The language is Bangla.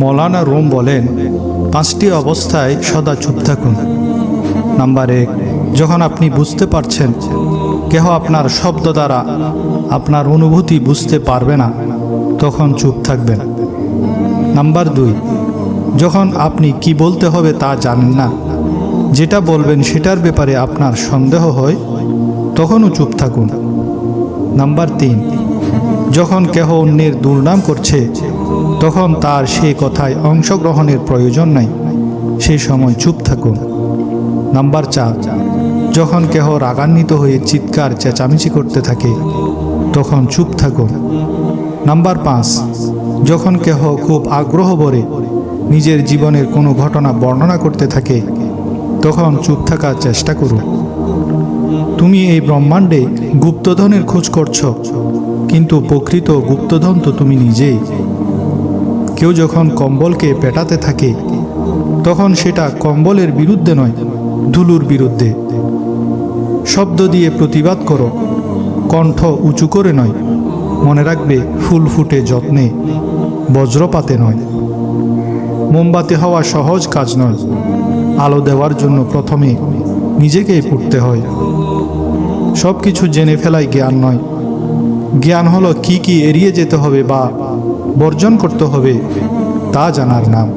মৌলানা রুম বলেন, 5টি অবস্থায় সদা চুপ থাকুন। নাম্বার 1, যখন আপনি বুঝতে পারছেন কেহ আপনার শব্দ দ্বারা আপনার অনুভূতি বুঝতে পারবে না, তখন চুপ থাকবেন। নাম্বার 2, যখন আপনি কি বলতে হবে তা জানেন না, যেটা বলবেন সেটার ব্যাপারে আপনার সন্দেহ হয়, তখনও চুপ থাকুন। নাম্বার 3, যখন কেহ অন্যের দুর্নাম করছে, তখন তার সেই কথায় অংশগ্রহণের প্রয়োজন নাই, সেই সময় চুপ থাকুন। নাম্বার 4, যখন কেহ রাগান্বিত হয়ে চিৎকার চেঁচামেচি করতে থাকে, তখন চুপ থাকুন। নাম্বার 5, যখন কেহ খুব আগ্রহ ভরে নিজের জীবনের কোনো ঘটনা বর্ণনা করতে থাকে, তখন চুপ থাকার চেষ্টা করুন। তুমি এই ব্রহ্মাণ্ডে গুপ্তধনের খোঁজ করছ, কিন্তু প্রকৃত গুপ্তধন তো তুমি নিজেই। কেউ যখন কম্বলকে পেটাতে থাকে, তখন সেটা কম্বলের বিরুদ্ধে নয়, ধুলোর বিরুদ্ধে। শব্দ দিয়ে প্রতিবাদ করো, কণ্ঠ উঁচু করে নয়। মনে রাখবে, ফুল ফুটে যত্নে, বজ্রপাতে নয়। মোমবাতি হওয়া সহজ কাজ নয়। আলো দেওয়ার জন্য প্রথমে নিজেকেই পুড়তে হয়। সব কিছু জেনে ফেলাই জ্ঞান নয়। জ্ঞান হলো কি কি এড়িয়ে যেতে হবে বা বর্জন করতে হবে তা জানার নাম।